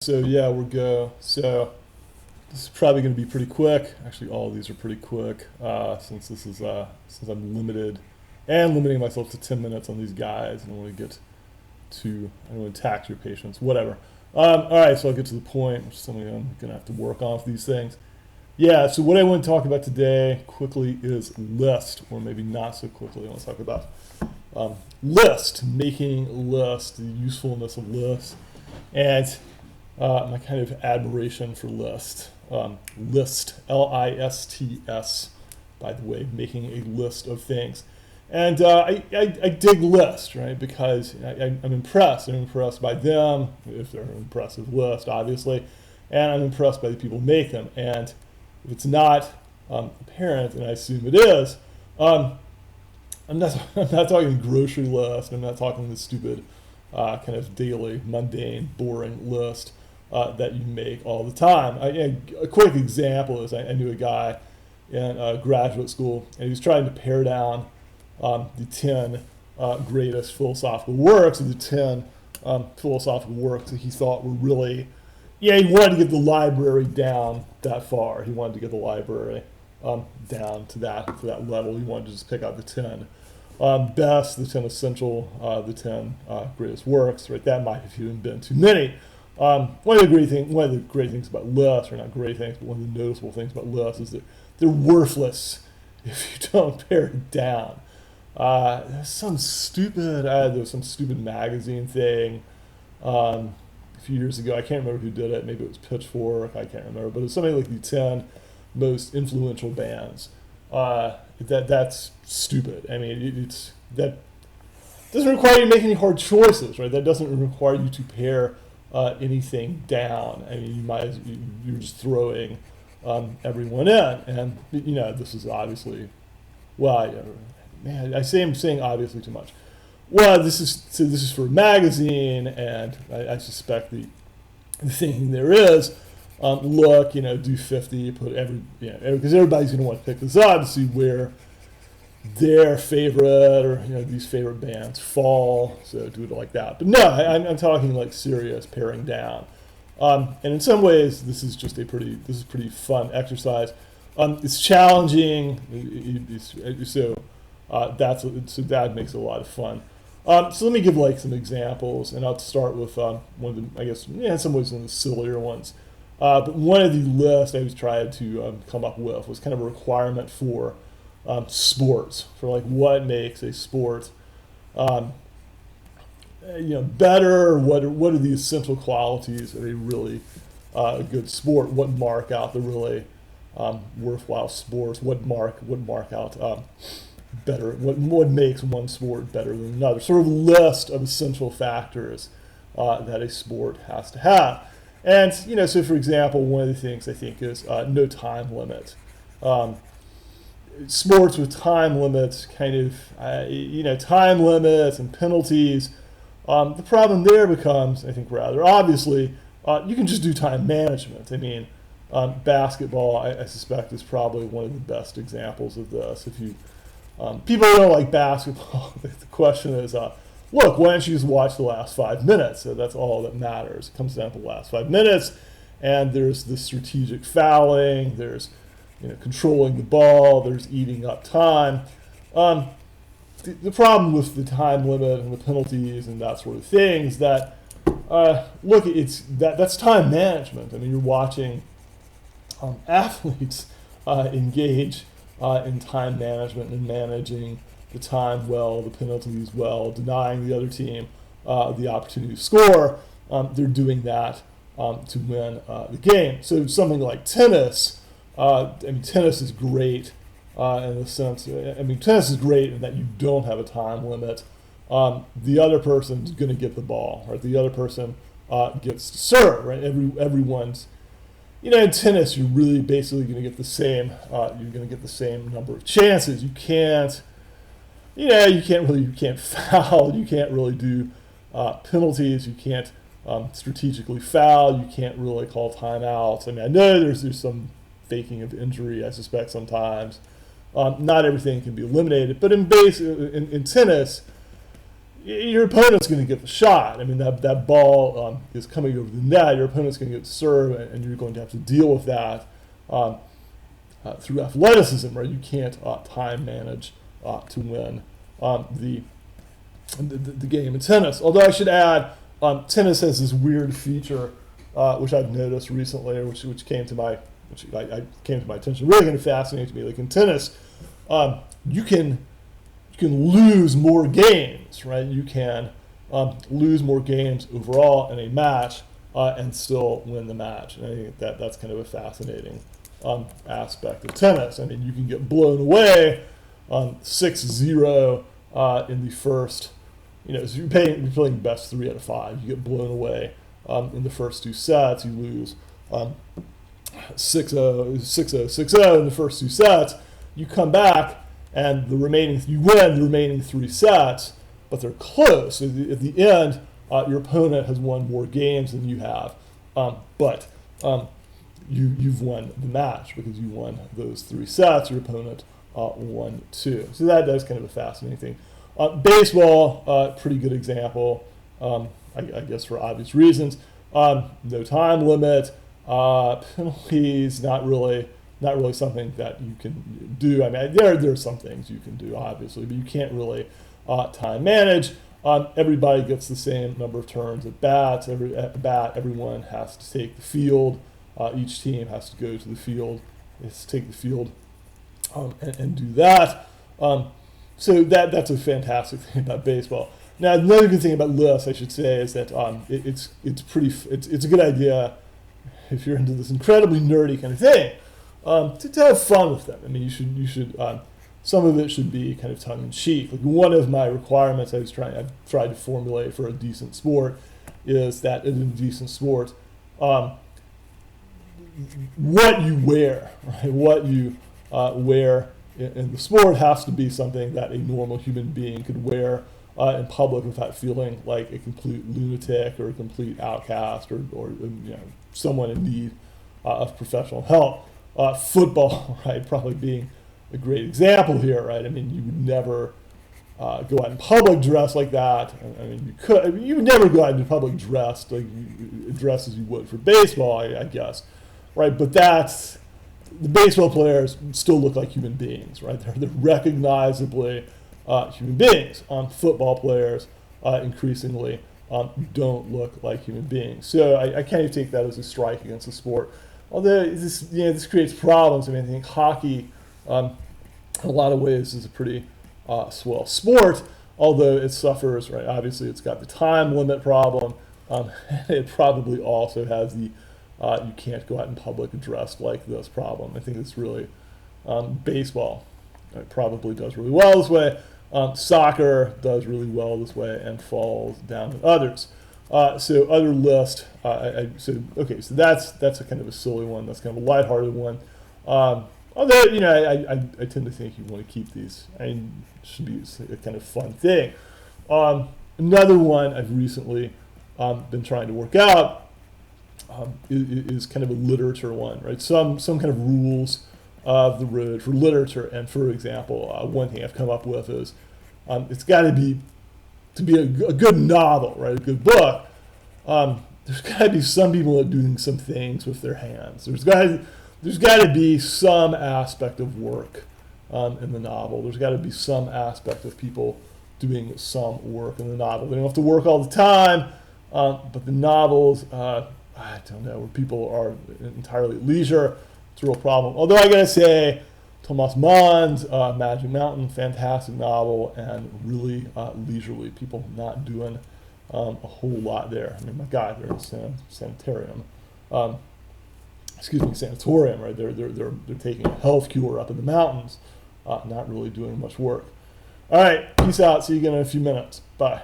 So yeah, we're go. So this is probably going to be pretty quick. Actually, all of these are pretty quick since since I'm limited and limiting myself to 10 minutes on these guys. I don't want to get too. I don't want to tax your patience. Whatever. All right, so I'll get to the point, which is something I'm going to have to work on for these things. Yeah. So what I want to talk about today quickly is list, or maybe not so quickly. I want to talk about list, making list, the usefulness of lists, and my kind of admiration for list. List, Lists, by the way, making a list of things. And I dig list, right? Because I'm impressed. I'm impressed by them, if they're an impressive list, obviously. And I'm impressed by the people who make them. And if it's not apparent, and I assume it is, I'm not, I'm not talking grocery list. I'm not talking the stupid kind of daily, mundane, boring list that you make all the time. A quick example is I knew a guy in graduate school, and he was trying to pare down the 10 greatest philosophical works, or the 10 philosophical works that he thought were really, he wanted to get the library down that far. He wanted to get the library down to that level. He wanted to just pick out the 10 best, the 10 essential, the 10 greatest works. Right, that might have even been too many. One of the great things about lists, or not great things, but one of the noticeable things about lists is that they're worthless if you don't pare it down. There's some stupid, there was some stupid magazine thing a few years ago. I can't remember who did it. Maybe it was Pitchfork. I can't remember, but it was something like the 10 most influential bands. That's stupid. I mean, that doesn't require you to make any hard choices, right? That doesn't require you to pare anything down. I mean, you're just throwing everyone in, and this is obviously, man, I'm saying obviously too much. Well, this is for a magazine, and I suspect the thinking there is, look, do 50, put because everybody's going to want to pick this up to see where their favorite, or these favorite bands fall, so do it like that. But no, I'm talking like serious paring down, and in some ways this is pretty fun exercise. It's challenging, so that makes it a lot of fun. So let me give like some examples, and I'll start with one of the, I guess, in some ways, one of the sillier ones. But one of the lists I was trying to come up with was kind of a requirement for sports, for like what makes a sport better. What are the essential qualities of a really good sport? What mark out the really worthwhile sports? What mark out better? What makes one sport better than another? Sort of a list of essential factors that a sport has to have. And so for example, one of the things I think is no time limit. Sports with time limits, kind of, time limits and penalties. The problem there becomes, I think, rather obviously, you can just do time management. I mean, basketball, I suspect, is probably one of the best examples of this. If you people who don't like basketball, the question is, look, why don't you just watch the last 5 minutes? So that's all that matters. It comes down to the last 5 minutes, and there's the strategic fouling. There's controlling the ball, there's eating up time. The problem with the time limit and the penalties and that sort of thing is that, that's time management. I mean, you're watching athletes engage in time management and managing the time well, the penalties well, denying the other team the opportunity to score. They're doing that to win the game. So something like tennis, tennis is great in the sense. Tennis is great in that you don't have a time limit. The other person's going to get the ball, right? The other person gets to serve, right? Everyone's, in tennis, you're really basically going to get the same. You're going to get the same number of chances. You can't foul. You can't really do penalties. You can't strategically foul. You can't really call timeouts. I mean, I know there's some faking of injury, I suspect, sometimes. Not everything can be eliminated, but in tennis, your opponent's going to get the shot. I mean, that ball is coming over the net. Your opponent's going to get served, and you're going to have to deal with that through athleticism, right? You can't time manage to win the game in tennis. Although I should add, tennis has this weird feature which I've noticed recently, which came to my came to my attention. Really kind of fascinating to me. Like in tennis, you can lose more games, right? You can lose more games overall in a match and still win the match. And I think that's kind of a fascinating aspect of tennis. I mean, you can get blown away 6-0 in the first. So you're playing best 3 out of 5. You get blown away in the first 2 sets. You lose 6-0, 6-0, 6-0 in the first 2 sets. You come back and you win the remaining 3 sets, but they're close. At the end, your opponent has won more games than you have, but you've won the match because you won those 3 sets. Your opponent won 2. So that's kind of a fascinating thing. Baseball, pretty good example, I guess for obvious reasons. No time limit, penalties, not really something that you can do. I mean, there are some things you can do, obviously, but you can't really time manage. Everybody gets the same number of turns at bat. Everyone has to take the field. Each team has to go to the field, take the field, and do that. So that's a fantastic thing about baseball. Now, another good thing about lists, I should say, is that it's a good idea if you're into this incredibly nerdy kind of thing to have fun with them. I mean, you should some of it should be kind of tongue in cheek. Like one of my requirements I've tried to formulate for a decent sport is that in a decent sport, what you wear, right? What you wear in the sport has to be something that a normal human being could wear in public without feeling like a complete lunatic or a complete outcast or someone in need of professional help. Football, right, probably being a great example here, right? I mean, you would never go out in public dressed like that. I mean, you would never go out in public dressed as you would for baseball, I guess, right? But the baseball players still look like human beings, right? They're recognizably human beings. Football players increasingly don't look like human beings. So I kind of take that as a strike against the sport. Although this creates problems. I mean, I think hockey, in a lot of ways, is a pretty swell sport, although it suffers, right? Obviously, it's got the time limit problem. It probably also has the you can't go out in public dressed like this problem. I think it's really baseball. It probably does really well this way. Soccer does really well this way and falls down to others. So other list. So that's a kind of a silly one. That's kind of a lighthearted one. Although I tend to think you want to keep these. It should be a kind of fun thing. Another one I've recently been trying to work out is kind of a literature one, right? Some kind of rules of the road for literature. And for example, one thing I've come up with is it's got to be a good novel, right? A good book. There's got to be some people that are doing some things with their hands. There's got to be some aspect of work in the novel. There's got to be some aspect of people doing some work in the novel. They don't have to work all the time, but the novels, I don't know, where people are entirely at leisure, it's a real problem. Although I gotta say, Thomas Mann's Magic Mountain, fantastic novel and really leisurely. People not doing a whole lot there. I mean, my God, they're in sanatorium, right? They're taking a health cure up in the mountains, not really doing much work. All right, peace out. See you again in a few minutes. Bye.